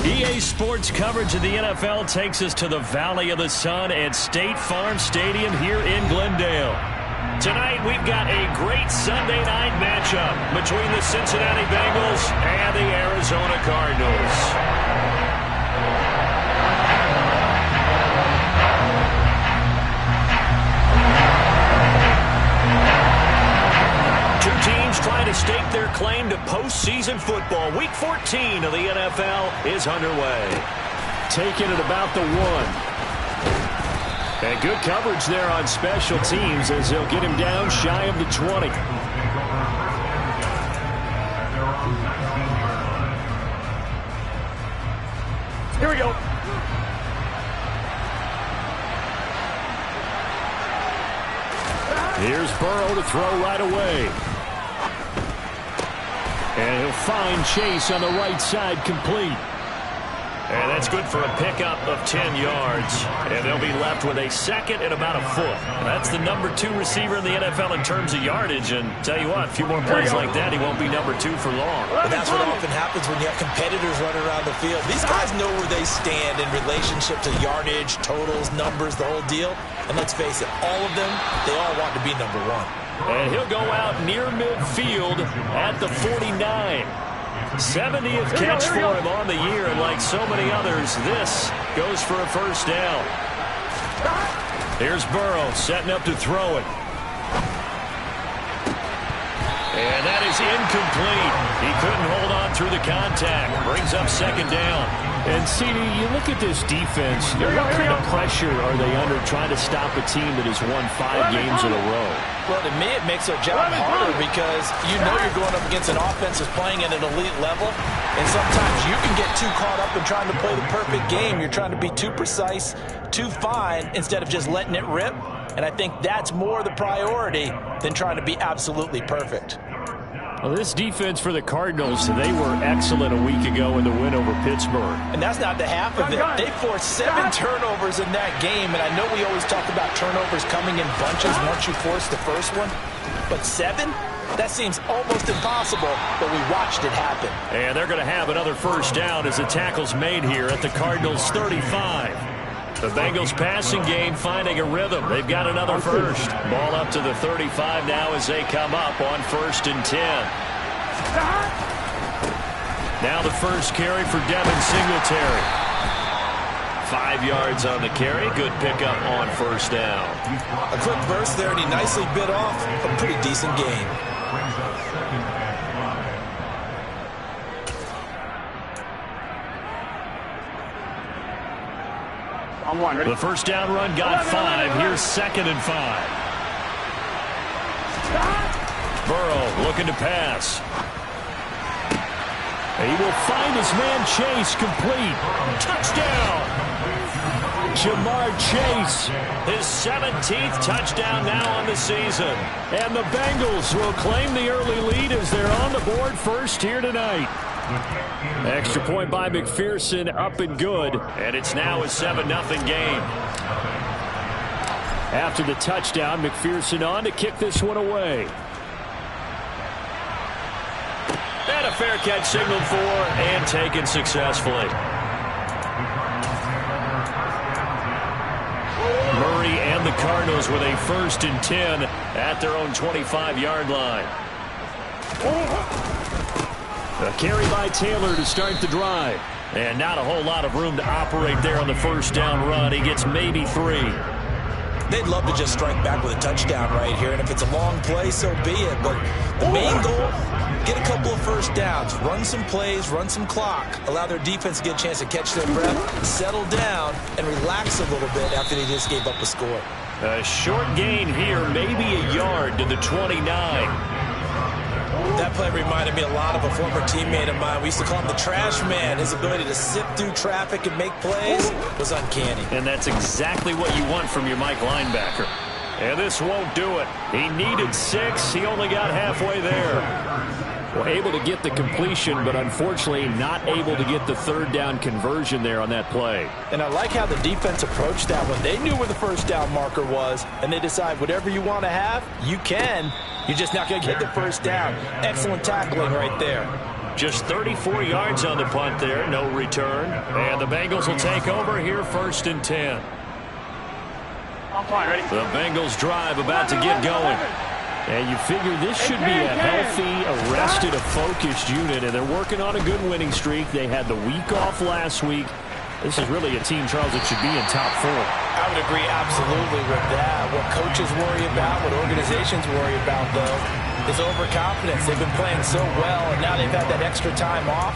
EA Sports coverage of the NFL takes us to the Valley of the Sun at State Farm Stadium here in Glendale. Tonight, we've got a great Sunday night matchup between the Cincinnati Bengals and the Arizona Cardinals. Two teams trying to stake their claim to postseason football. Week 14 of the NFL is underway. Taking it about the 1. And good coverage there on special teams as they'll get him down shy of the 20. Here we go. Here's Burrow to throw right away. And he'll find Chase on the right side complete. And that's good for a pickup of 10 yards. And they'll be left with a second and about a foot. And that's the number 2 receiver in the NFL in terms of yardage. And tell you what, a few more plays like that, he won't be number 2 for long. But that's what often happens when you have competitors running around the field. These guys know where they stand in relationship to yardage, totals, numbers, the whole deal. And let's face it, all of them, they all want to be number 1. And he'll go out near midfield at the 49. 70th catch for him on the year, and like so many others, this goes for a first down. Here's Burrow setting up to throw it. And that is incomplete. He couldn't hold on through the contact. Brings up second down. And, CD, you look at this defense, what kind of pressure are they under trying to stop a team that has won 5 games in a row? Well, to me, it makes their job harder because you know you're going up against an offense that's playing at an elite level, and sometimes you can get too caught up in trying to play the perfect game. You're trying to be too precise, too fine, instead of just letting it rip, and I think that's more the priority than trying to be absolutely perfect. Well, this defense for the Cardinals, they were excellent a week ago in the win over Pittsburgh. And that's not the half of it. They forced 7 turnovers in that game, and I know we always talk about turnovers coming in bunches once you force the first one, but 7? That seems almost impossible, but we watched it happen. And they're going to have another first down as the tackle's made here at the Cardinals' 35. The Bengals passing game finding a rhythm. They've got another first. Ball up to the 35 now as they come up on 1st and 10. Now the first carry for Devin Singletary. 5 yards on the carry. Good pickup on first down. A quick burst there, and he nicely bit off a pretty decent gain. The first down run got 5. Here's 2nd and 5. Burrow looking to pass. He will find his man Chase complete. Touchdown! Jamar Chase, his 17th touchdown now on the season. And the Bengals will claim the early lead as they're on the board first here tonight. Extra point by McPherson, up and good. And it's now a 7-0 game. After the touchdown, McPherson on to kick this one away. And a fair catch signaled for and taken successfully. Murray and the Cardinals with a 1st and 10 at their own 25-yard line. A carry by Taylor to start the drive. And not a whole lot of room to operate there on the first down run. He gets maybe 3. They'd love to just strike back with a touchdown right here, and if it's a long play, so be it. But the main goal, get a couple of first downs, run some plays, run some clock, allow their defense to get a chance to catch their breath, settle down, and relax a little bit after they just gave up a score. A short gain here, maybe a yard to the 29. That play reminded me a lot of a former teammate of mine. We used to call him the trash man. His ability to sift through traffic and make plays was uncanny. And that's exactly what you want from your Mike linebacker. And this won't do it. He needed 6. He only got halfway there. Well, able to get the completion, but unfortunately not able to get the 3rd down conversion there on that play. And I like how the defense approached that one. They knew where the first down marker was, and they decide whatever you want to have, you can. You're just not going to get the first down. Excellent tackling right there. Just 34 yards on the punt there, no return. And the Bengals will take over here, 1st and 10. The Bengals drive about to get going. And you figure this should be a healthy, arrested, a focused unit, and they're working on a good winning streak. They had the week off last week. This is really a team, Charles, that should be in top 4. I would agree absolutely with that. What coaches worry about, what organizations worry about, though, is overconfidence. They've been playing so well, and now they've had that extra time off.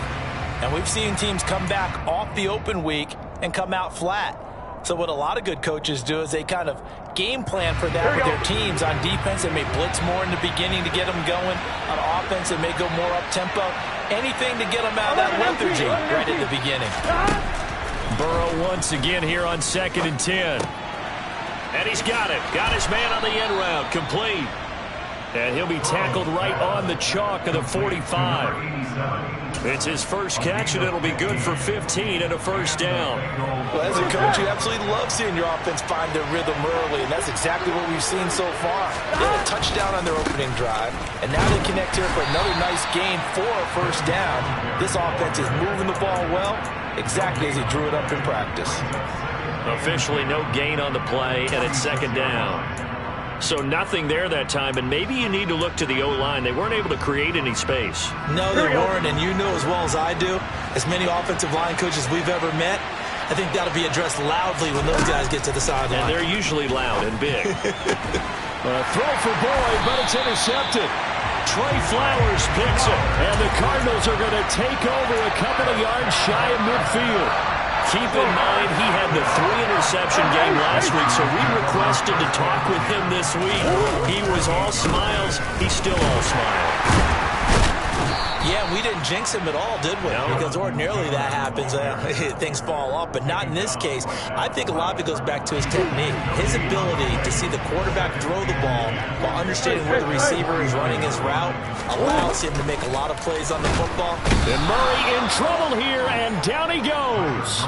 And we've seen teams come back off the open week and come out flat. So what a lot of good coaches do is they kind of game plan for that with their teams. On defense, they may blitz more in the beginning to get them going. On offense, they may go more up-tempo. Anything to get them out of that lethargy right at the beginning. Burrow once again here on 2nd and 10. And he's got it. Got his man on the end route. Complete. And he'll be tackled right on the chalk of the 45. It's his first catch, and it'll be good for 15 and a 1st down. Well, as a coach, you absolutely love seeing your offense find their rhythm early, and that's exactly what we've seen so far. They had a touchdown on their opening drive, and now they connect here for another nice gain for a 1st down. This offense is moving the ball well, exactly as he drew it up in practice. Officially no gain on the play, and it's 2nd down. So nothing there that time, and maybe you need to look to the O-line. They weren't able to create any space. No, they weren't, and you know as well as I do, as many offensive line coaches we've ever met, I think that'll be addressed loudly when those guys get to the sideline. And they're usually loud and big. Throw for Boyd, but it's intercepted. Trey Flowers picks it, and the Cardinals are going to take over a couple of yards shy of midfield. Keep in mind, he had the 3-interception game last week, so we requested to talk with him this week. He was all smiles. He's still all smiles. Yeah, we didn't jinx him at all, did we? No. Because ordinarily that happens. Things fall off, but not in this case. I think a lot of it goes back to his technique. His ability to see the quarterback throw the ball while understanding where the receiver is running his route allows him to make a lot of plays on the football. And Murray in trouble here, and down he goes.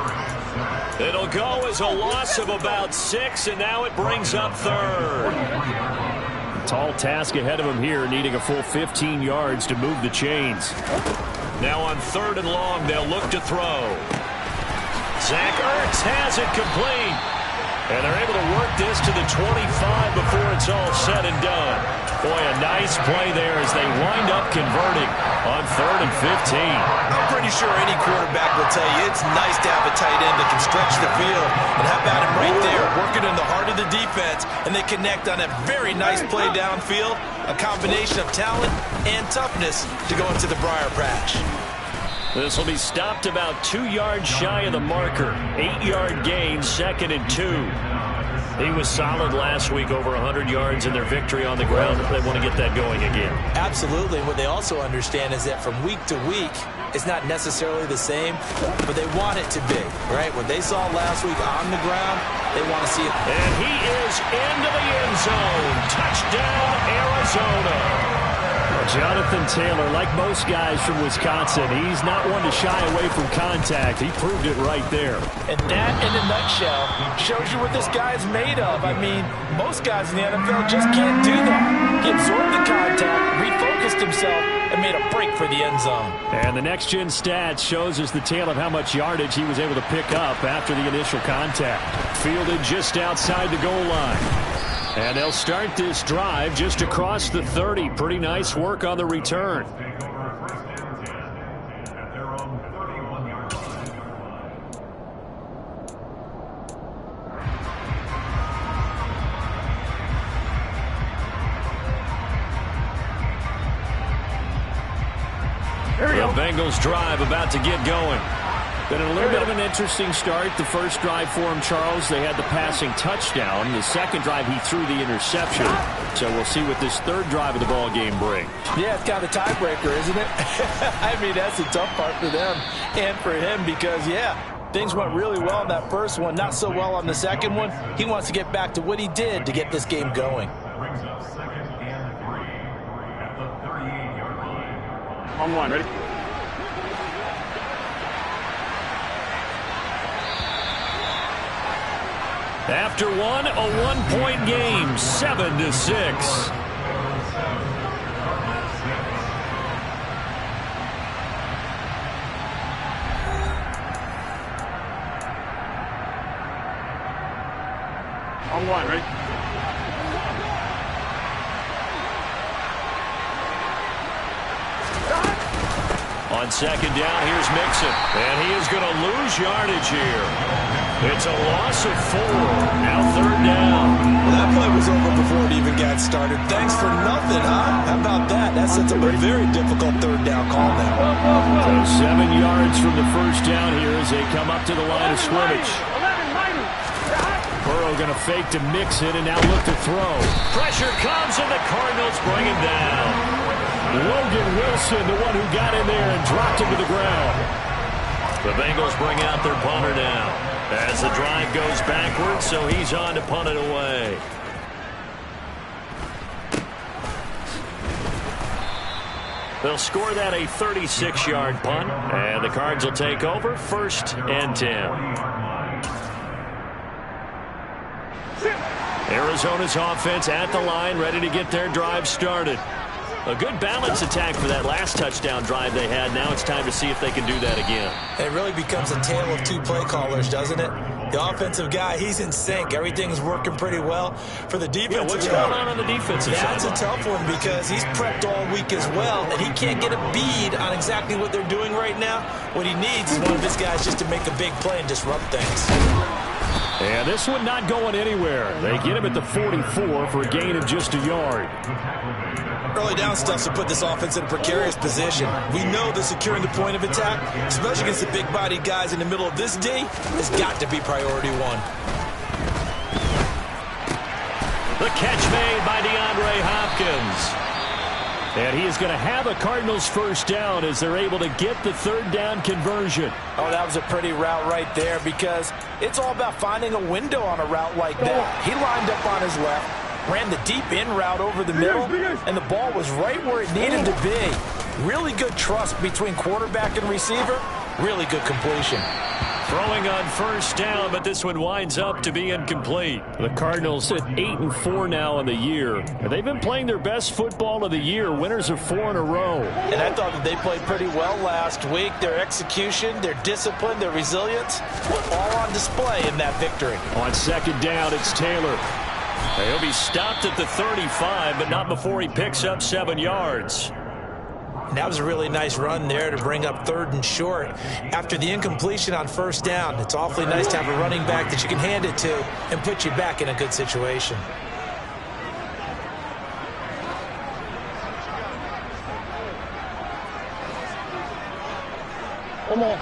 It'll go as a loss of about 6, and now it brings up 3rd. Tall task ahead of him here, needing a full 15 yards to move the chains. Now on 3rd and long, they'll look to throw. Zach Ertz has it complete. And they're able to work this to the 25 before it's all said and done. Boy, a nice play there as they wind up converting on 3rd and 15. I'm pretty sure any quarterback will tell you it's nice to have a tight end that can stretch the field. And how about him right there, working in the heart of the defense, and they connect on a very nice play downfield, a combination of talent and toughness to go into the briar patch. This will be stopped about 2 yards shy of the marker. 8-yard gain, 2nd and 2. He was solid last week, over 100 yards in their victory on the ground. They want to get that going again. Absolutely. What they also understand is that from week to week, it's not necessarily the same, but they want it to be, right? What they saw last week on the ground, they want to see it. And he is into the end zone. Touchdown, Arizona. Jonathan Taylor, like most guys from Wisconsin, he's not one to shy away from contact. He proved it right there. And that, in a nutshell, shows you what this guy's made of. I mean, most guys in the NFL just can't do that. He absorbed the contact, refocused himself, and made a break for the end zone. And the next-gen stats shows us the tale of how much yardage he was able to pick up after the initial contact. Fielded just outside the goal line. And they'll start this drive just across the 30. Pretty nice work on the return. The Bengals drive about to get going. Been a little bit of an interesting start. The first drive for him, Charles, they had the passing touchdown. The second drive, he threw the interception. So we'll see what this third drive of the ball game brings. Yeah, it's kind of a tiebreaker, isn't it? I mean, that's the tough part for them and for him because, yeah, things went really well in that first one, not so well on the second one. He wants to get back to what he did to get this game going. On one, ready? After one, a one-point game, 7-6. On one, ready? On second down, here's Mixon. And he is going to lose yardage here. It's a loss of 4. Now third down. Well, that play was over before it even got started. Thanks for nothing, huh? How about that? That sets up a very difficult third down call now. So 7 yards from the first down here as they come up to the line of scrimmage. Burrow going to fake to Mixon and now look to throw. Pressure comes and the Cardinals bring him down. Logan Wilson, the one who got in there and dropped him to the ground. The Bengals bring out their punter now as the drive goes backwards, so he's on to punt it away. They'll score that a 36-yard punt, and the Cards will take over 1st and 10. Arizona's offense at the line, ready to get their drive started. A good balance attack for that last touchdown drive they had. Now it's time to see if they can do that again. It really becomes a tale of two play callers, doesn't it? The offensive guy, he's in sync. Everything's working pretty well. For the defensive what's going on the defensive side? That's a tough one because he's prepped all week as well, and he can't get a bead on exactly what they're doing right now. What he needs is one of his guys just to make a big play and disrupt things. And this one not going anywhere. They get him at the 44 for a gain of just a yard. Early down stuff to put this offense in a precarious position. We know that securing the point of attack, especially against the big-bodied guys in the middle of this D, has got to be priority 1. The catch made by DeAndre Hopkins. And he is going to have a Cardinals first down as they're able to get the third down conversion. Oh, that was a pretty route right there because it's all about finding a window on a route like that. He lined up on his left, ran the deep in route over the middle, and the ball was right where it needed to be. Really good trust between quarterback and receiver. Really good completion. Throwing on first down, but this one winds up to be incomplete. The Cardinals at 8-4 now in the year. And they've been playing their best football of the year, winners of 4 in a row. And I thought that they played pretty well last week. Their execution, their discipline, their resilience, all on display in that victory. On second down, it's Taylor. He'll be stopped at the 35, but not before he picks up 7 yards. And that was a really nice run there to bring up 3rd and short. After the incompletion on first down, it's awfully nice to have a running back that you can hand it to and put you back in a good situation. One more.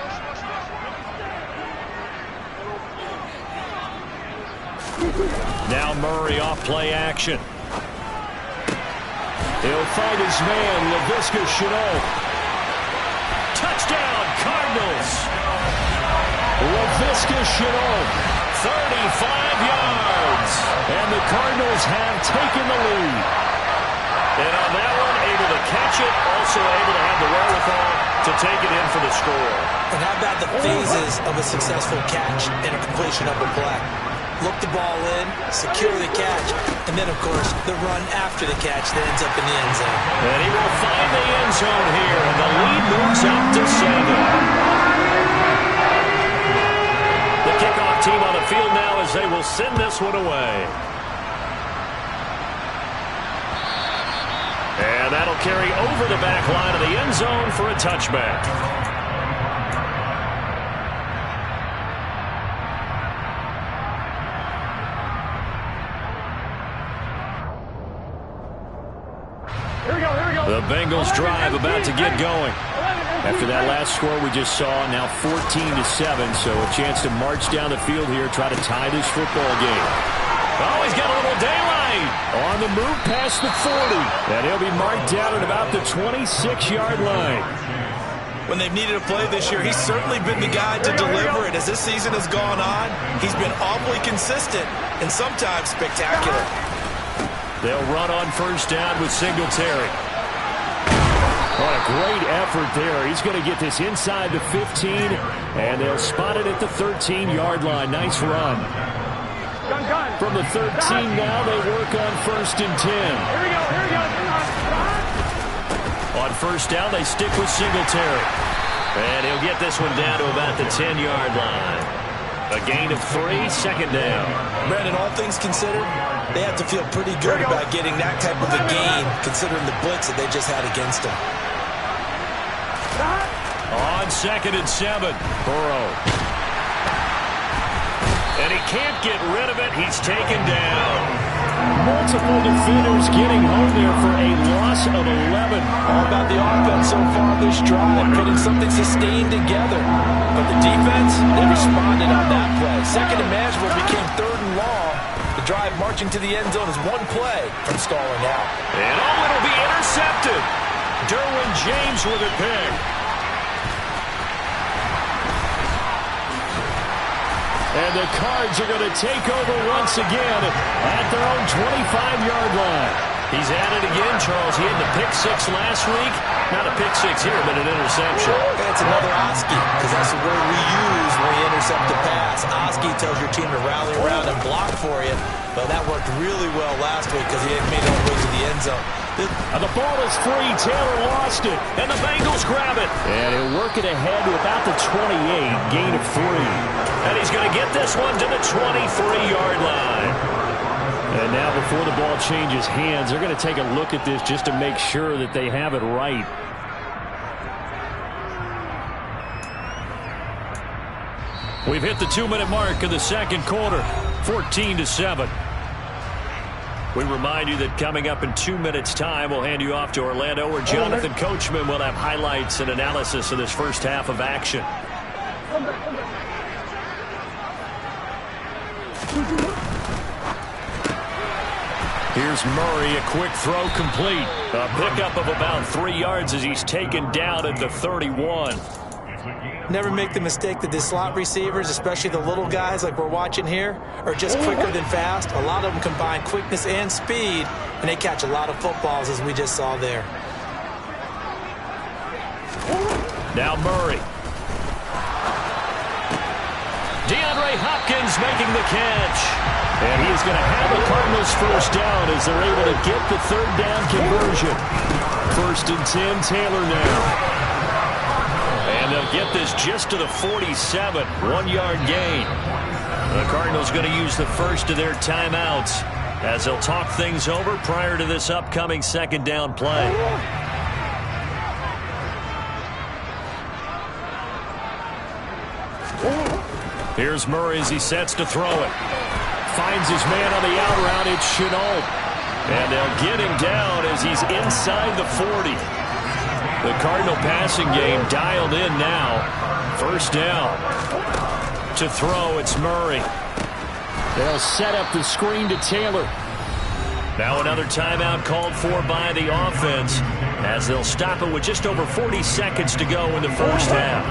Now Murray off play action. He'll find his man, Laviska Shenault. Touchdown, Cardinals. Laviska Shenault. 35 yards. And the Cardinals have taken the lead. And on that one, able to catch it, also able to have the wherewithal to take it in for the score. And how about the phases of a successful catch and a completion of a play? Look the ball in, secure the catch, and then, of course, the run after the catch that ends up in the end zone. And he will find the end zone here, and the lead moves up to 7. The kickoff team on the field now as they will send this one away. And that'll carry over the back line of the end zone for a touchback. The Bengals drive about to get going. After that last score we just saw, now 14-7, so a chance to march down the field here, try to tie this football game. Oh, he's got a little daylight. On the move past the 40. And he'll be marked down at about the 26-yard line. When they've needed a play this year, he's certainly been the guy to deliver it. As this season has gone on, he's been awfully consistent and sometimes spectacular. They'll run on first down with Singletary. What a great effort there. He's going to get this inside the 15, and they'll spot it at the 13-yard line. Nice run. From the 13 now, they work on 1st and 10. Here we go. On first down, they stick with Singletary. And he'll get this one down to about the 10-yard line. A gain of 3, second down. Brandon, all things considered, they have to feel pretty good about getting that type of a gain, considering the blitz that they just had against them. On 2nd and 7, Burrow. And he can't get rid of it. He's taken down. Multiple defenders getting home there for a loss of 11. All about the offense so far this drive, putting something sustained together. But the defense, they responded on that play. 2nd and manageable became 3rd and long. The drive marching to the end zone is 1 play from stalling out. And it'll be intercepted. Derwin James with a pick. And the Cards are going to take over once again at their own 25-yard line. He's at it again, Charles. He had the pick 6 last week. Not a pick 6 here, but an interception. That's another Oski, because that's the word we use when we intercept the pass. Oski tells your team to rally around and block for you. But that worked really well last week because he had made it all the way to the end zone. And the ball is free. Taylor lost it. And the Bengals grab it. And he'll work it ahead without the 28. Gain of 3. And he's going to get this one to the 23-yard line. And now before the ball changes hands, they're going to take a look at this just to make sure that they have it right. We've hit the 2-minute mark of the second quarter. 14-7. We remind you that coming up in 2 minutes' time, we'll hand you off to Orlando, where Jonathan Coachman will have highlights and analysis of this first half of action. Here's Murray, a quick throw complete. A pickup of about 3 yards as he's taken down at the 31. Never make the mistake that the slot receivers, especially the little guys like we're watching here, are just quicker than fast. A lot of them combine quickness and speed, and they catch a lot of footballs, as we just saw there. Now Murray. DeAndre Hopkins making the catch. And he's going to have the Cardinals first down as they're able to get the 3rd down conversion. 1st and 10, Taylor now. And they'll get this just to the 47, 1-yard gain. The Cardinals going to use the first of their timeouts as they'll talk things over prior to this upcoming 2nd down play. Here's Murray as he sets to throw it. Finds his man on the out route. It's Chenault. And they'll get him down as he's inside the 40. The Cardinal passing game dialed in now. 1st down. To throw, it's Murray. They'll set up the screen to Taylor. Now another timeout called for by the offense as they'll stop it with just over 40 seconds to go in the first half.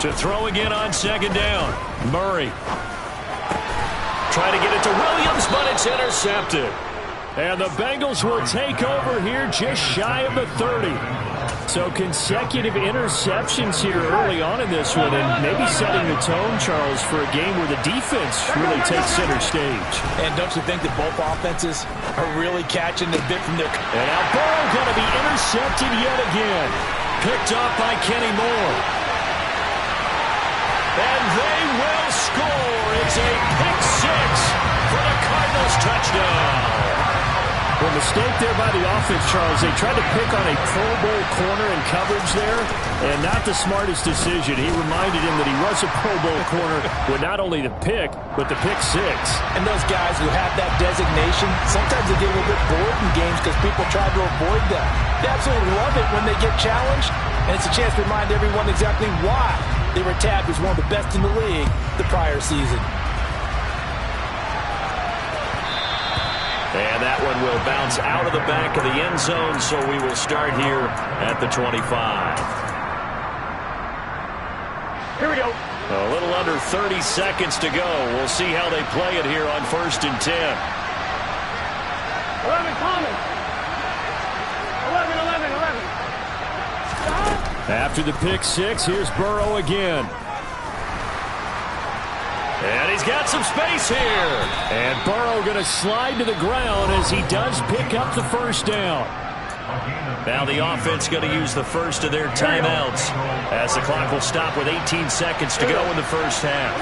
To throw again on 2nd down. Murray. Try to get it to Williams, but it's intercepted. And the Bengals will take over here just shy of the 30. So consecutive interceptions here early on in this one, and maybe setting the tone, Charles, for a game where the defense really takes center stage. And don't you think that both offenses are really catching the bit from their... And now Burrow going to be intercepted yet again. Picked up by Kenny Moore. And they will score. It's a pick 6 for the Cardinals touchdown. Well, mistake there by the offense, Charles. They tried to pick on a Pro Bowl corner in coverage there, and not the smartest decision. He reminded him that he was a Pro Bowl corner with not only the pick, but the pick 6. And those guys who have that designation, sometimes they get a little bit bored in games because people try to avoid them. They absolutely love it when they get challenged, and it's a chance to remind everyone exactly why they were tagged as one of the best in the league the prior season. And that one will bounce out of the back of the end zone, so we will start here at the 25. Here we go. A little under 30 seconds to go. We'll see how they play it here on 1st and 10. 11 common. 11. After the pick 6, here's Burrow again. And he's got some space here. And Burrow going to slide to the ground as he does pick up the 1st down. Now the offense going to use the first of their timeouts as the clock will stop with 18 seconds to go in the first half.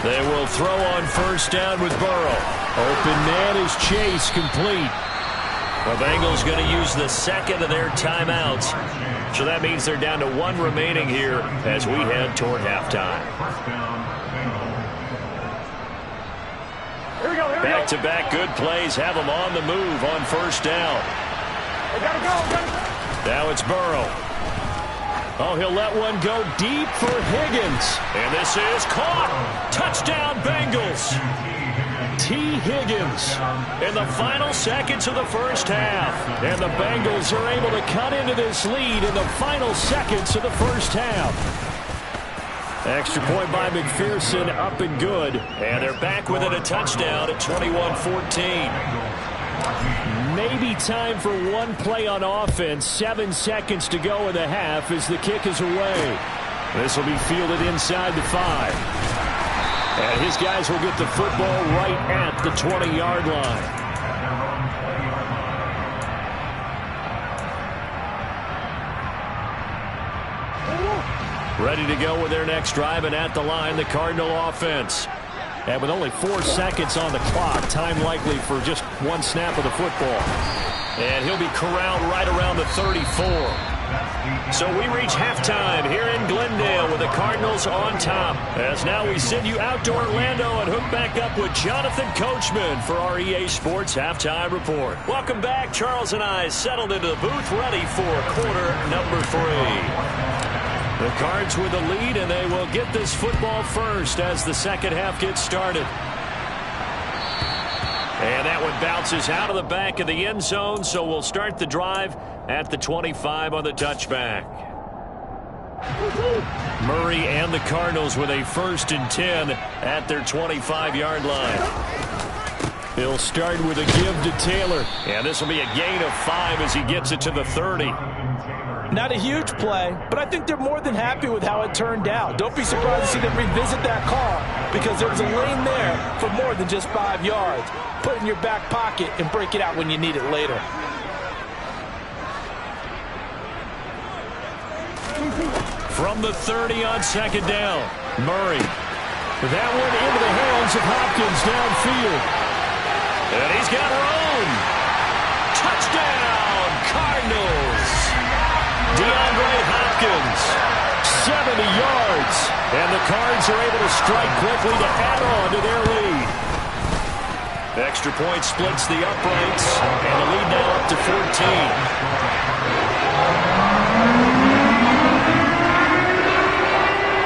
They will throw on first down with Burrow. Open man is Chase, complete. The Bengals going to use the second of their timeouts. So that means they're down to one remaining here as we head toward halftime. Back-to-back good plays have them on the move on first down. Now it's Burrow. Oh, he'll let one go deep for Higgins. And this is caught. Touchdown, Bengals. T. Higgins in the final seconds of the first half. And the Bengals are able to cut into this lead in the final seconds of the first half. Extra point by McPherson, up and good. And they're back within a touchdown at 21-14. Maybe time for one play on offense. 7 seconds to go in the half as the kick is away. This will be fielded inside the 5. And his guys will get the football right at the 20-yard line. Ready to go with their next drive, and at the line, the Cardinal offense. And with only 4 seconds on the clock, time likely for just one snap of the football. And he'll be corralled right around the 34. So we reach halftime here in Glendale with the Cardinals on top. As now we send you out to Orlando and hook back up with Jonathan Coachman for our EA Sports Halftime Report. Welcome back. Charles and I settled into the booth ready for quarter number 3. The Cards with the lead, and they will get this football first as the second half gets started. And that one bounces out of the back of the end zone, so we'll start the drive at the 25 on the touchback. Murray and the Cardinals with a 1st and 10 at their 25-yard line. He'll start with a give to Taylor, and this will be a gain of 5 as he gets it to the 30. Not a huge play, but I think they're more than happy with how it turned out. Don't be surprised to see them revisit that call because there was a lane there for more than just 5 yards. Put it in your back pocket and break it out when you need it later. From the 30 on second down, Murray. That one into the hands of Hopkins downfield. And he's got room. Touchdown, Cardinals. DeAndre Hopkins, 70 yards. and the Cards are able to strike quickly to add on to their lead. Extra point splits the uprights, and the lead now up to 14.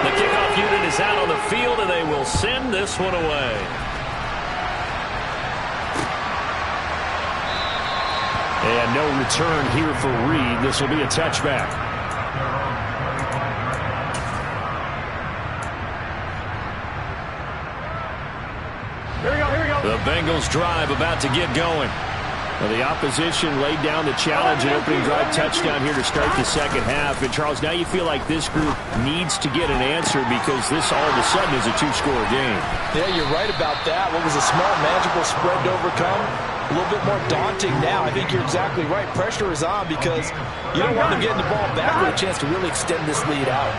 The kickoff unit is out on the field, and they will send this one away. And no return here for Reed. This will be a touchback. Here we go. The Bengals drive about to get going. Well, the opposition laid down the challenge and opening drive touchdown here to start the second half. And, Charles, now you feel like this group needs to get an answer because this all of a sudden is a two-score game. Yeah, you're right about that. What was a small, manageable spread to overcome? A little bit more daunting now. I think you're exactly right. Pressure is on because you don't want them getting the ball back with a chance to really extend this lead out.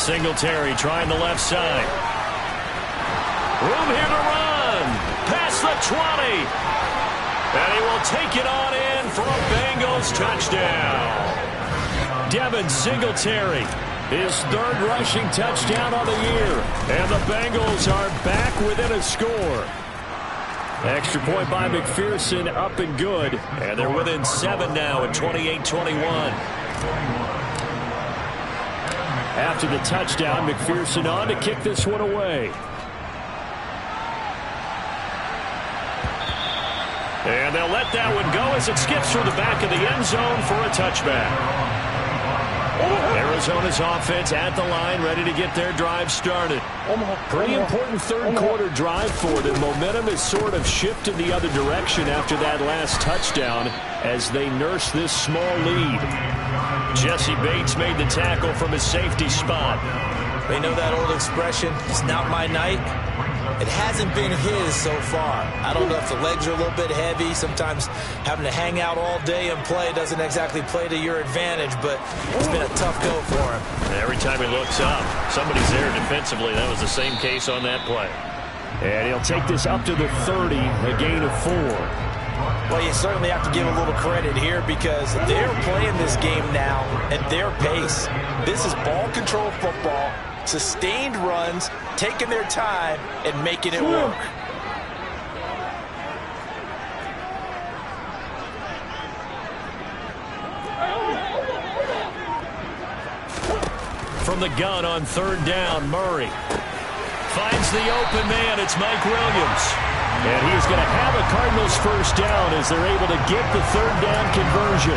Singletary trying the left side. Room here to run. Past the 20. And he will take it on in for a Bengals touchdown. Devin Singletary, his third rushing touchdown on the year. And the Bengals are back within a score. Extra point by McPherson, up and good. And they're within 7 now at 28-21. After the touchdown, McPherson on to kick this one away. And they'll let that one go as it skips through the back of the end zone for a touchback. Arizona's offense at the line, ready to get their drive started. Pretty important third quarter drive for them. Momentum has sort of shifted the other direction after that last touchdown as they nurse this small lead. Jesse Bates made the tackle from his safety spot. They know that old expression, it's not my night. It hasn't been his so far. I don't know if the legs are a little bit heavy. Sometimes having to hang out all day and play doesn't exactly play to your advantage, but it's been a tough go for him. Every time he looks up, somebody's there defensively. That was the same case on that play. And he'll take this up to the 30, a gain of 4. Well, you certainly have to give a little credit here because they're playing this game now at their pace. This is ball control football, sustained runs, taking their time and making it work. From the gun on 3rd down, Murray finds the open man. It's Mike Williams. And he is going to have a Cardinals first down as they're able to get the 3rd down conversion.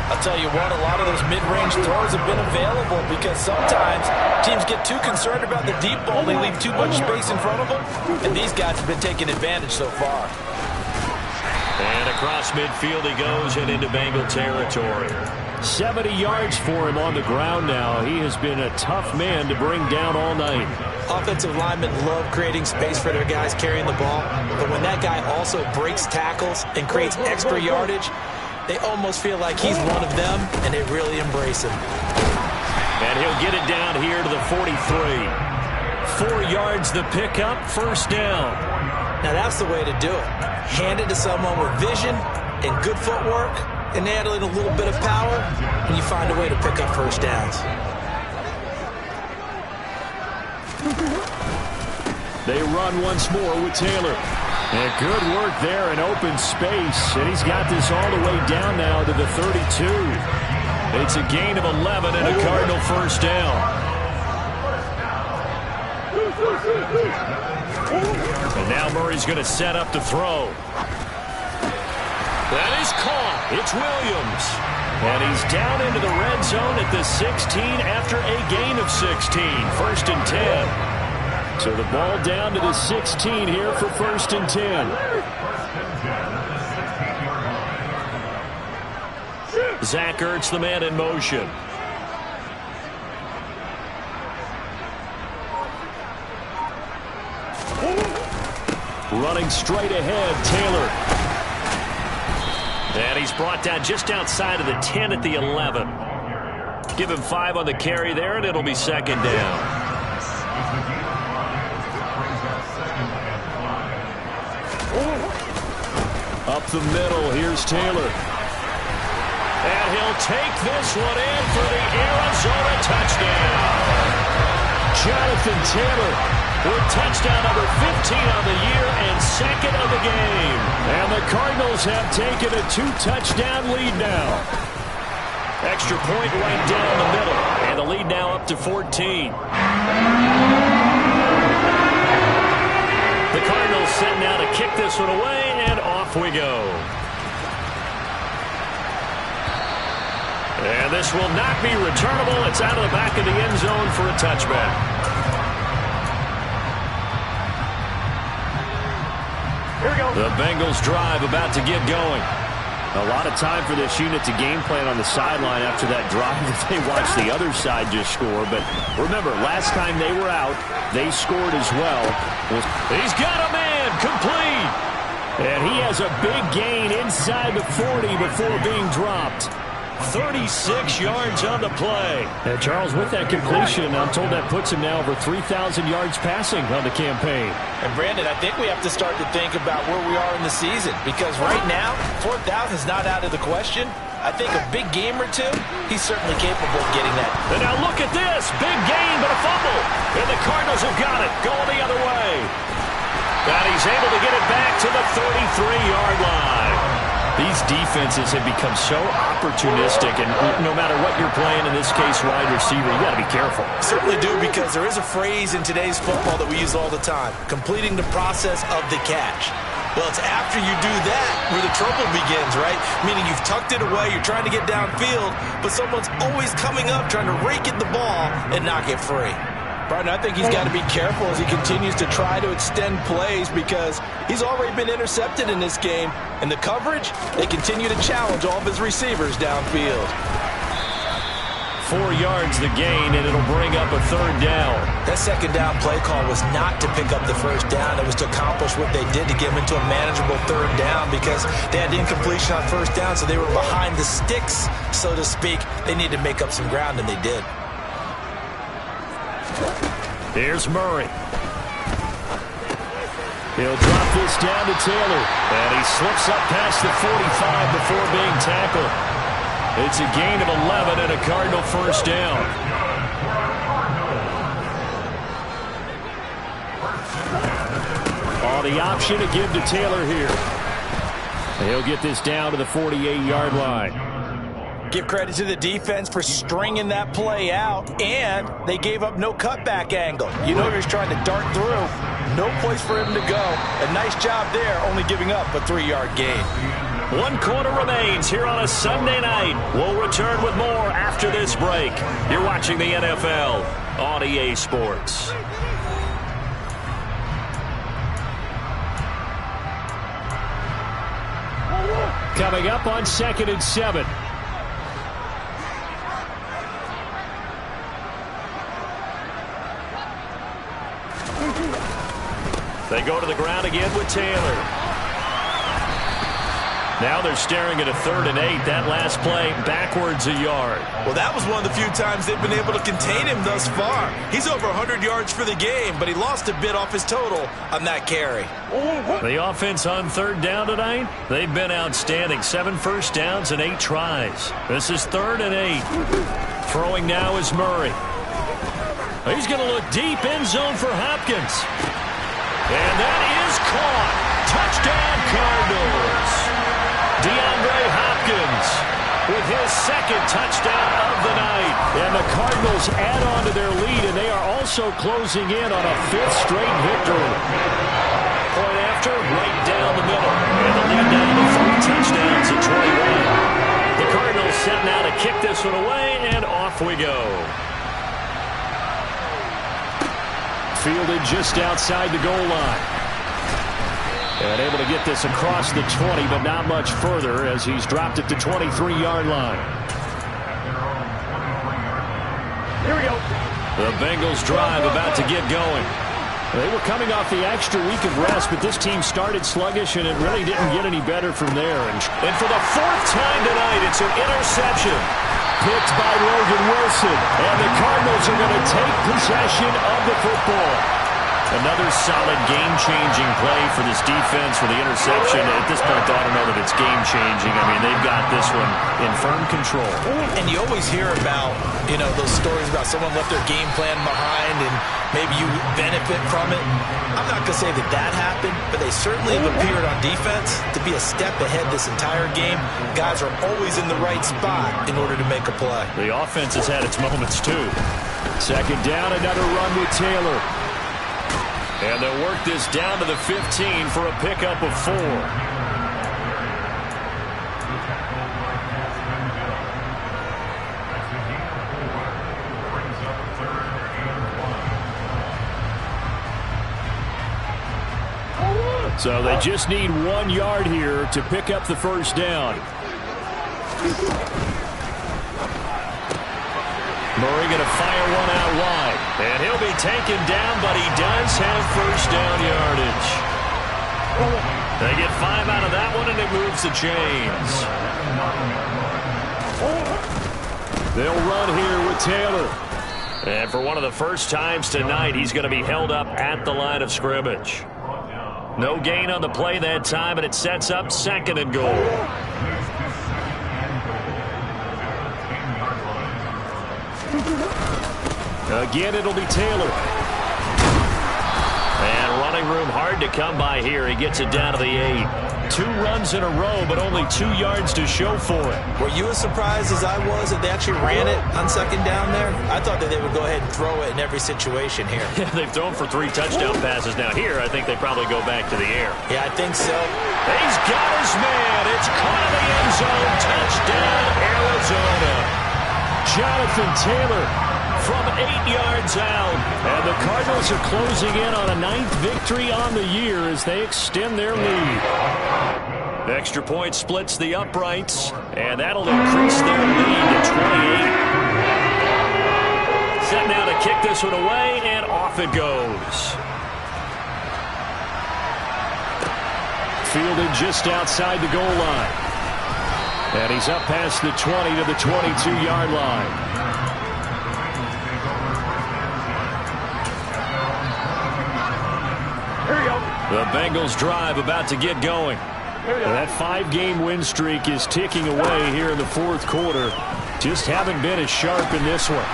I'll tell you what, a lot of those mid-range throws have been available because sometimes teams get too concerned about the deep ball. They leave too much space in front of them, and these guys have been taking advantage so far. And across midfield he goes and into Bengal territory. 70 yards for him on the ground now. He has been a tough man to bring down all night. Offensive linemen love creating space for their guys carrying the ball, but when that guy also breaks tackles and creates extra yardage, they almost feel like he's one of them, and they really embrace him. And he'll get it down here to the 43. 4 yards the pickup, first down. Now that's the way to do it. Hand it to someone with vision and good footwork, and add a little bit of power, and you find a way to pick up first downs. They run once more with Taylor. And good work there in open space. And he's got this all the way down now to the 32. It's a gain of 11 and a Cardinal first down. And now Murray's going to set up to throw. That is caught. It's Williams. And he's down into the red zone at the 16 after a gain of 16. 1st and 10. So the ball down to the 16 here for 1st and 10. Zach Ertz, the man in motion. Running straight ahead, Taylor. And he's brought down just outside of the 10 at the 11. Give him 5 on the carry there, and it'll be 2nd down. Up the middle, here's Taylor. And he'll take this one in for the Arizona touchdown. Jonathan Taylor with touchdown number 15 on the year and 2nd of the game. And the Cardinals have taken a 2-touchdown lead now. Extra point right down the middle. And the lead now up to 14. The Cardinals set now to kick this one away, and off we go. And this will not be returnable. It's out of the back of the end zone for a touchback. Here we go. The Bengals drive about to get going. A lot of time for this unit to game plan on the sideline after that drive that they watched the other side just score. But remember, last time they were out, they scored as well. He's got a man, complete. And he has a big gain inside the 40 before being dropped. 36 yards on the play. And Charles, with that completion, I'm told that puts him now over 3,000 yards passing on the campaign. And Brandon, I think we have to start to think about where we are in the season, because right now, 4,000 is not out of the question. I think a big game or two, he's certainly capable of getting that. And now look at this. Big gain, but a fumble. And the Cardinals have got it. Going the other way. And he's able to get it back to the 33-yard line. These defenses have become so opportunistic, and no matter what you're playing, in this case, wide receiver, you got to be careful. Certainly do, because there is a phrase in today's football that we use all the time, completing the process of the catch. Well, it's after you do that where the trouble begins, right? Meaning you've tucked it away, you're trying to get downfield, but someone's always coming up trying to rake at the ball and knock it free. Brian, I think he's got to be careful as he continues to try to extend plays, because he's already been intercepted in this game. And the coverage, they continue to challenge all of his receivers downfield. 4 yards the gain, and it'll bring up a 3rd down. That second down play call was not to pick up the first down. It was to accomplish what they did to get them into a manageable 3rd down because they had incompletion on first down, so they were behind the sticks, so to speak. They needed to make up some ground, and they did. Here's Murray. He'll drop this down to Taylor, and he slips up past the 45 before being tackled. It's a gain of 11 and a Cardinal first down. On the option to give to Taylor here. He'll get this down to the 48-yard line. Give credit to the defense for stringing that play out, and they gave up no cutback angle. You know he's trying to dart through. No place for him to go. A nice job there, only giving up a 3-yard gain. 1 quarter remains here on a Sunday night. We'll return with more after this break. You're watching the NFL on EA Sports. Coming up on 2nd and 7. They go to the ground again with Taylor. Now they're staring at a 3rd and 8. That last play backwards a yard. Well, that was one of the few times they've been able to contain him thus far. He's over 100 yards for the game, but he lost a bit off his total on that carry. The offense on 3rd down tonight, they've been outstanding. 7 first downs and 8 tries. This is 3rd and 8. Throwing now is Murray. He's going to look deep, end zone for Hopkins. And that is caught. Touchdown, Cardinals. DeAndre Hopkins with his 2nd touchdown of the night. And the Cardinals add on to their lead, and they are also closing in on a 5th straight victory. Point after, right down the middle. And the lead down to 3 touchdowns at 21. The Cardinals set now to kick this one away, and off we go. Fielded just outside the goal line. And able to get this across the 20, but not much further as he's dropped it to 23-yard line. Here we go. The Bengals drive about to get going. They were coming off the extra week of rest, but this team started sluggish, and it really didn't get any better from there. And for the 4th time tonight, it's an interception. Picked by Logan Wilson. And the Cardinals are going to take possession of the football. Another solid game-changing play for this defense for the interception. At this point, I don't know that it's game-changing. I mean, they've got this one in firm control. And you always hear about, those stories about someone left their game plan behind and maybe you benefit from it. I'm not going to say that happened, but they certainly have appeared on defense to be a step ahead this entire game. Guys are always in the right spot in order to make a play. The offense has had its moments, too. 2nd down, another run with Taylor. And they'll work this down to the 15 for a pickup of 4. So they just need 1 yard here to pick up the first down. Murray going to fire one out wide. And he'll be taken down, but he does have first down yardage. They get 5 out of that one, and it moves the chains. They'll run here with Taylor. And for one of the first times tonight, he's going to be held up at the line of scrimmage. No gain on the play that time, and it sets up 2nd and goal. Again, it'll be Taylor. And running room hard to come by here. He gets it down to the 8. 2 runs in a row, but only 2 yards to show for it. Were you as surprised as I was that they actually ran it on 2nd down there? I thought that they would go ahead and throw it in every situation here. Yeah, they've thrown for 3 touchdown passes. Now here, I think they probably go back to the air. Yeah, I think so. He's got his man. It's caught in the end zone. Touchdown, Arizona. Jonathan Taylor from 8 yards out. And the Cardinals are closing in on a 9th victory on the year as they extend their lead. Extra point splits the uprights, and that'll increase their lead to 28. Set now to kick this one away, and off it goes. Fielded just outside the goal line. And he's up past the 20 to the 22-yard line. Here we go. The Bengals drive about to get going. That 5-game win streak is ticking away here in the fourth quarter. Just haven't been as sharp in this one.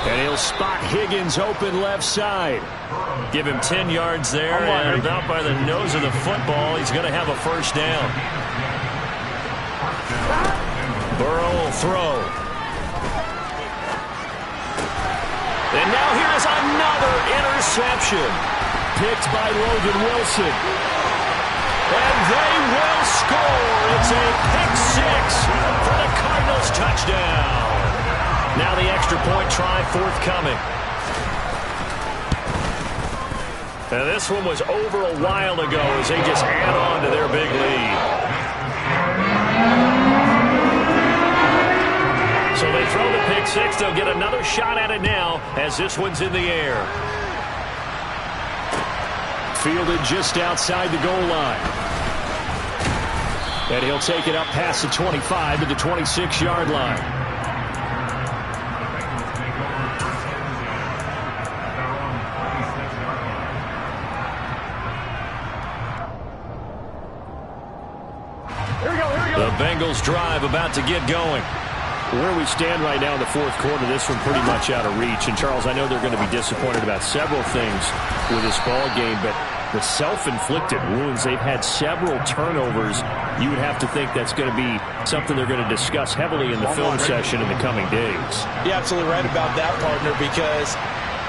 And he'll spot Higgins open left side. Give him 10 yards there, and about by the nose of the football, he's going to have a first down. Burrow will throw. And now here's another interception. Picked by Logan Wilson. And they will score. It's a pick six for the Cardinals touchdown. Now the extra point try forthcoming. Now this one was over a while ago as they just add on to their big lead. So they throw the pick six. They'll get another shot at it now as this one's in the air. Fielded just outside the goal line. And he'll take it up past the 25 to the 26-yard line. The Bengals drive about to get going. Where we stand right now in the fourth quarter, this one pretty much out of reach. And, Charles, I know they're going to be disappointed about several things with this ball game, but the self-inflicted wounds, they've had several turnovers. You would have to think that's going to be something they're going to discuss heavily in the film session in the coming days. You're absolutely right about that, partner, because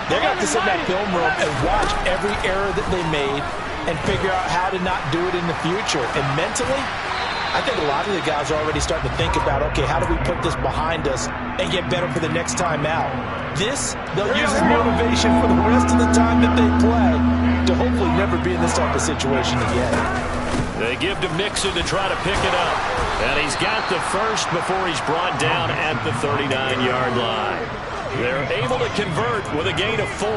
they're going to have to sit in that film room and watch every error that they made and figure out how to not do it in the future. And mentally, I think a lot of the guys are already starting to think about, okay, how do we put this behind us and get better for the next time out? This, they'll use as motivation for the rest of the time that they play to hopefully never be in this type of situation again. They give to Mixon to try to pick it up. And he's got the first before he's brought down at the 39-yard line. They're able to convert with a gain of 4.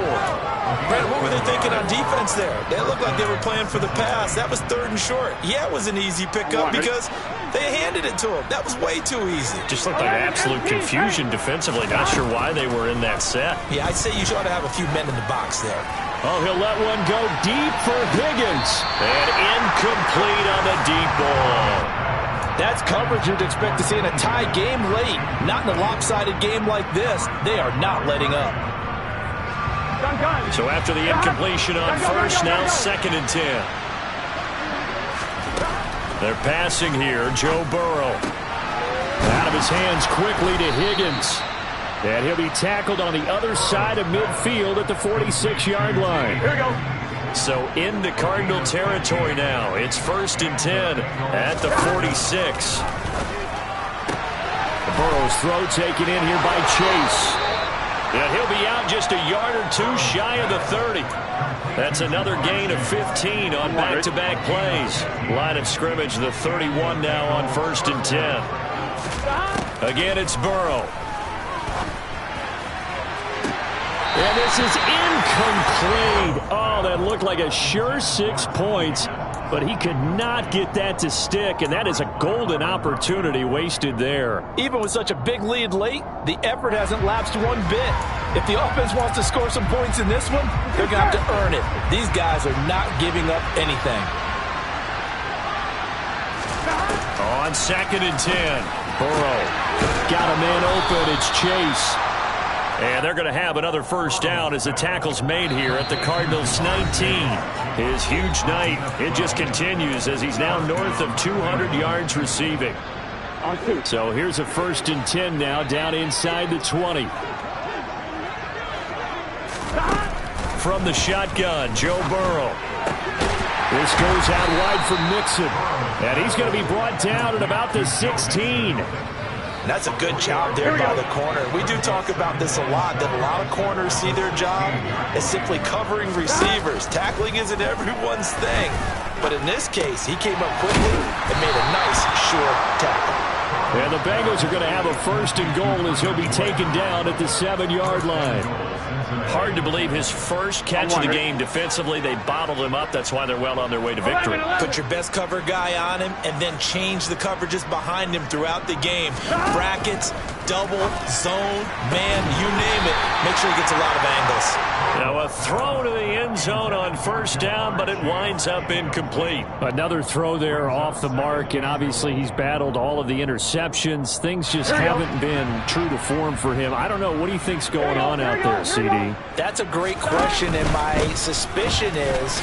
Brandon, what were they thinking on defense there? They looked like they were playing for the pass. That was 3rd and short. Yeah, it was an easy pickup because they handed it to him. That was way too easy. Just looked like absolute confusion defensively. Not sure why they were in that set. Yeah, I'd say you ought to have a few men in the box there. Oh, he'll let one go deep for Higgins. And incomplete on the deep ball. That's coverage you'd expect to see in a tie game late. Not in a lopsided game like this. They are not letting up. So after the incompletion on first, now 2nd and 10. They're passing here. Joe Burrow. Out of his hands quickly to Higgins. And he'll be tackled on the other side of midfield at the 46-yard line. Here we go. So into Cardinal territory now. It's 1st and 10 at the 46. Burrow's throw taken in here by Chase. And he'll be out just a yard or two shy of the 30. That's another gain of 15 on back-to-back plays. Line of scrimmage, the 31 now on 1st and 10. Again, it's Burrow. And this is incomplete. Oh, that looked like a sure 6 points, but he could not get that to stick, and that is a golden opportunity wasted there. Even with such a big lead late, the effort hasn't lapsed one bit. If the offense wants to score some points in this one, they're going to have to earn it. These guys are not giving up anything. On 2nd and 10, Burrow got a man open. It's Chase. And they're going to have another first down as the tackle's made here at the Cardinals' 19. His huge night, it just continues as he's now north of 200 yards receiving. So here's a 1st and 10 now down inside the 20. From the shotgun, Joe Burrow. This goes out wide for Mixon. And he's going to be brought down at about the 16. That's a good job there by the corner. We do talk about this a lot, that a lot of corners see their job as simply covering receivers. Tackling isn't everyone's thing. But in this case, he came up quickly and made a nice, short tackle. And the Bengals are going to have a 1st and goal as he'll be taken down at the 7-yard line. Hard to believe his first catch of the game defensively. They bottled him up. That's why they're well on their way to victory. Put your best cover guy on him and then change the coverages behind him throughout the game. Brackets, double, zone, man, you name it. Make sure he gets a lot of angles. Now a throw to the end zone on 1st down, but it winds up incomplete. Another throw there off the mark, and obviously he's battled all of the interceptions. Things just haven't been true to form for him. I don't know. What do you think's going on out there, CD? That's a great question, and my suspicion is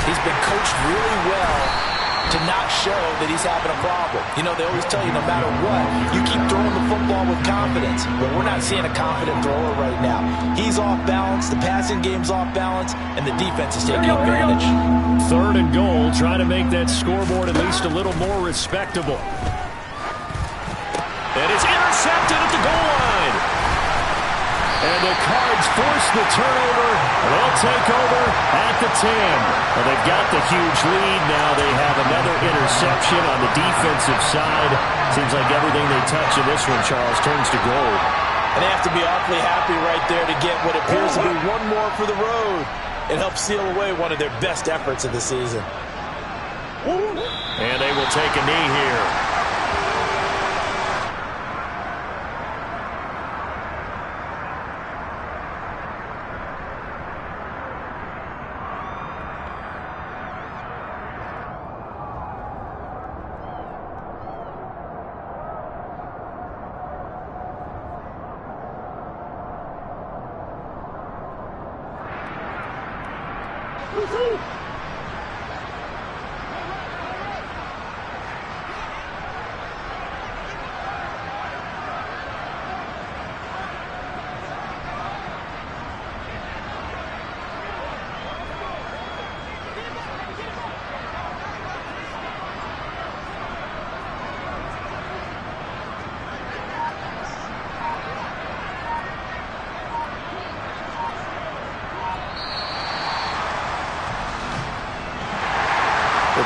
he's been coached really well to not show that he's having a problem. You know, they always tell you no matter what, you keep throwing the football with confidence. But we're not seeing a confident thrower right now. He's off balance, the passing game's off balance, and the defense is taking advantage. 3rd and goal, trying to make that scoreboard at least a little more respectable. And it's intercepted at the goal line. And the Cards force the turnover. They'll take over at the 10. Well, they've got the huge lead. Now they have another interception on the defensive side. Seems like everything they touch in this one, Charles, turns to gold. And they have to be awfully happy right there to get what appears to be one more for the road. It helps seal away one of their best efforts of the season. And they will take a knee here.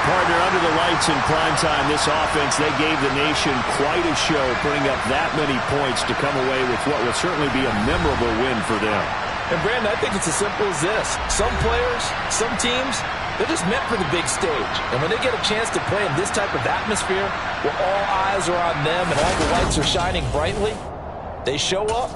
Partner, under the lights in primetime, this offense, they gave the nation quite a show, putting up that many points to come away with what will certainly be a memorable win for them. And, Brandon, I think it's as simple as this. Some players, some teams, they're just meant for the big stage. And when they get a chance to play in this type of atmosphere where all eyes are on them and all the lights are shining brightly, they show up.